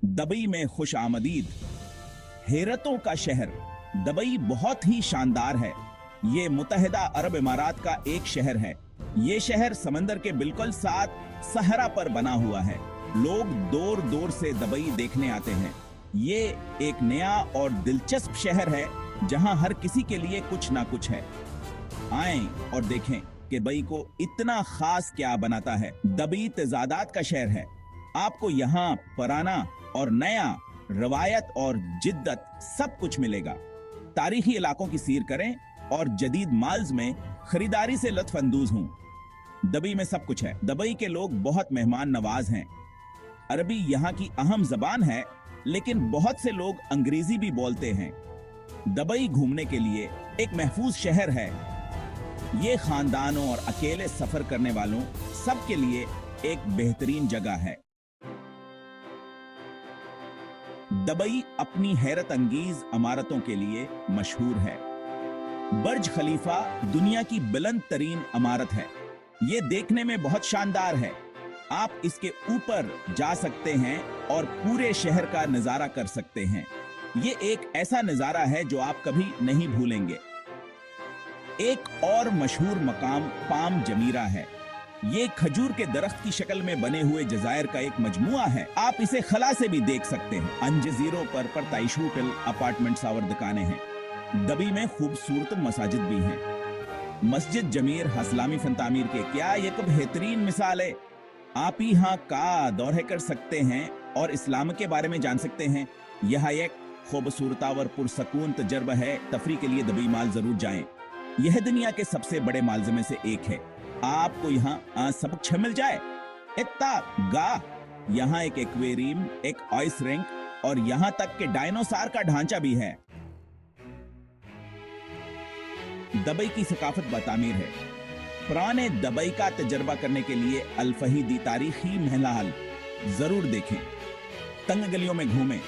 Dubai में खुश आमदीद। हैरतों का शहर दबई बहुत ही शानदार है। ये मुत्तहिदा अरब इमारात का एक शहर है। ये शहर समंदर के बिल्कुल साथ सहरा पर बना हुआ है। लोग दूर दूर से दबई देखने आते हैं। ये एक नया और दिलचस्प शहर है जहां हर किसी के लिए कुछ ना कुछ है। आएं और देखें कि दबई को इतना खास क्या बनाता है। दबई तजादात का शहर है। आपको यहाँ पुराना और नया, रवायत और जिद्दत सब कुछ मिलेगा। तारीखी इलाकों की सैर करें और जदीद माल्स में खरीदारी से लुत्फ अंदोज हों। दबई में सब कुछ है। दबई के लोग बहुत मेहमान नवाज हैं। अरबी यहाँ की अहम जबान है, लेकिन बहुत से लोग अंग्रेजी भी बोलते हैं। दबई घूमने के लिए एक महफूज शहर है। ये खानदानों और अकेले सफर करने वालों सब के लिए एक बेहतरीन जगह है। दबई अपनी हैरत अंगेज इमारतों के लिए मशहूर है। बर्ज खलीफा दुनिया की बुलंद तरीन इमारत है। ये देखने में बहुत शानदार है। आप इसके ऊपर जा सकते हैं और पूरे शहर का नजारा कर सकते हैं। ये एक ऐसा नजारा है जो आप कभी नहीं भूलेंगे। एक और मशहूर मकाम पाम जमीरा है। ये खजूर के दरख्त की शक्ल में बने हुए जजायर का एक मजमुआ है। आप इसे खला से भी देख सकते हैं। अन जजीरों पर परताइश होटल, अपार्टमेंट्स और दुकानें हैं। दबई में खूबसूरत मसाजिद भी हैं। मस्जिद जमीर हसलामी फन तामीर के क्या एक बेहतरीन मिसाल है। आप यहाँ का दौरे कर सकते हैं और इस्लाम के बारे में जान सकते हैं। यह एक खूबसूरत और पुरसकून तजर्बा है। तफरी के लिए दबई माल जरूर जाएं। यह दुनिया के सबसे बड़े माल्स में से एक है। आपको यहाँ सब कुछ मिल जाए। इतना गा यहाँ एक एक्वेरियम, एक आइस रिंक और यहाँ तक के डायनासोर का ढांचा भी है। दबई की सकाफत बतामीर है। पुराने दबई का तजर्बा करने के लिए अल फहीदी तारीखी महल जरूर देखें। तंग गलियों में घूमें।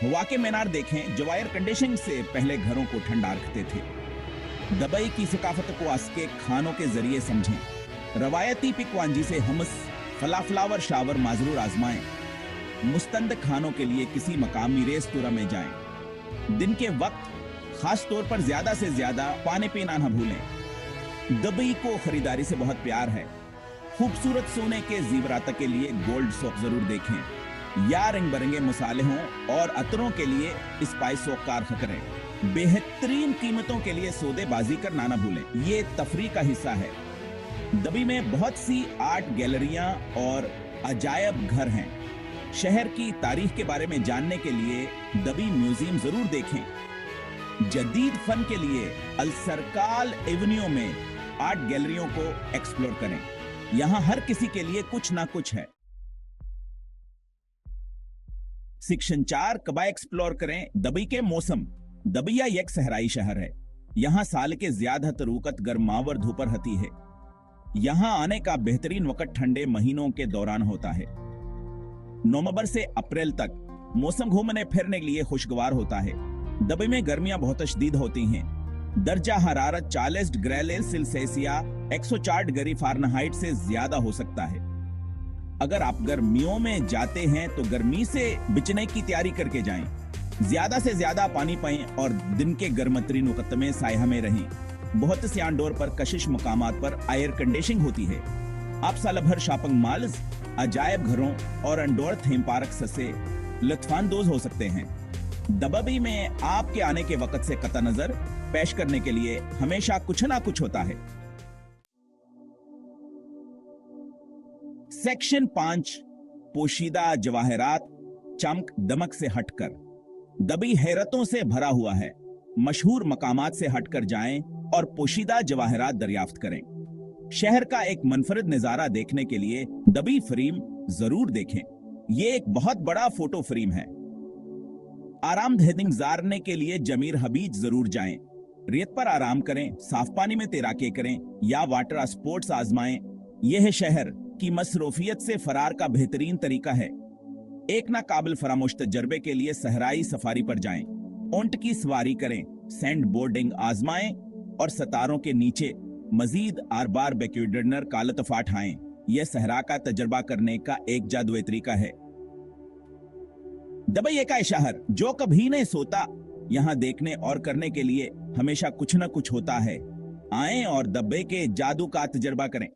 हवा के मीनार देखें जो एयर कंडीशनिंग से पहले घरों को ठंडा रखते थे। दबई की सकाफत को आस्के खानों के जरिए समझें। रवायती पिकवांजी से हमस, फलाफ्लावर शावर माजरूर आजमाएं। मुस्तंद खानों के लिए किसी मकामी रेस्तोरां में जाएं। दिन के वक्त खास तौर पर ज्यादा से ज्यादा पानी पीना न भूलें। दबई को खरीदारी से बहुत प्यार है। खूबसूरत सोने के जीवरात के लिए गोल्ड शॉप जरूर देखें। या रंग बिरंगे मसालों और अतरों के लिए स्पाइस शॉप कार करें। बेहतरीन कीमतों के लिए सौदेबाजी करना ना भूलें। ये तफरी का हिस्सा है। दबई में बहुत सी आर्ट गैलरियां और अजायब घर हैं। शहर की तारीख के बारे में जानने के लिए दबई म्यूजियम जरूर देखें। जदीद फन के लिए अल सरकाल एवेन्यू में आर्ट गैलरियों को एक्सप्लोर करें। यहां हर किसी के लिए कुछ ना कुछ है। सेक्शन 4 कबा एक्सप्लोर करें। दबई के मौसम। दबिया एक सहराई शहर है। यहाँ साल के ज्यादातर वक्त गर्मावर धूपर होती है। यहाँ आने का बेहतरीन वक्त ठंडे महीनों के दौरान होता है। नवंबर से अप्रैल तक मौसम घूमने फिरने के लिए खुशगवार होता है। दबई में गर्मियां बहुत शदीद होती हैं। दर्जा हरारत 40 डिग्री सेल्सियस या 104 डिग्री फ़ारेनहाइट से ज्यादा हो सकता है। अगर आप गर्मियों में जाते हैं तो गर्मी से बचने की तैयारी करके जाएं। ज्यादा से ज्यादा पानी पाएं और दिन के गर्मतरीन वक्त में साया में रहें। बहुत से आउटडोर पर कशिश मकामात पर एयर कंडीशनिंग होती है। आप साल भर शॉपिंग मॉल्स, अजायब घरों और इंडोर थीम पार्क से लुत्फानंदोज हो सकते हैं। दबई में आपके आने के वक्त से कतई नजर पेश करने के लिए हमेशा कुछ ना कुछ होता है। सेक्शन 5 पोशीदा जवाहरात चमक दमक से हटकर। दबई हैरतों से भरा हुआ है। मशहूर मकामात से हटकर जाएं और पोशीदा जवाहरात दरियाफ्त करें। शहर का एक मुनफरिद नजारा देखने के लिए दबई फ्रेम जरूर देखें। यह एक बहुत बड़ा फोटो फ्रेम है। आरामदेह गुजारने के लिए जमीर हबीज जरूर जाएं। रेत पर आराम करें, साफ पानी में तैराकी करें या वाटर स्पोर्ट्स आजमाएं। यह शहर की मसरूफियत से फरार का बेहतरीन तरीका है। एक ना काबिल फरामोश तजर्बे के लिए सहराई सफारी पर जाएं। ऊंट की सवारी करें, सैंड बोर्डिंग आजमाएं और सितारों के नीचे मजीद आर-बार बैक्यूडनर का लुत्फ उठाएं। यह सहरा का तजर्बा करने का एक जादुई तरीका है। दबई एक शहर जो कभी नहीं सोता, यहाँ देखने और करने के लिए हमेशा कुछ न कुछ होता है। आएं और दबई के जादू का तजर्बा करें।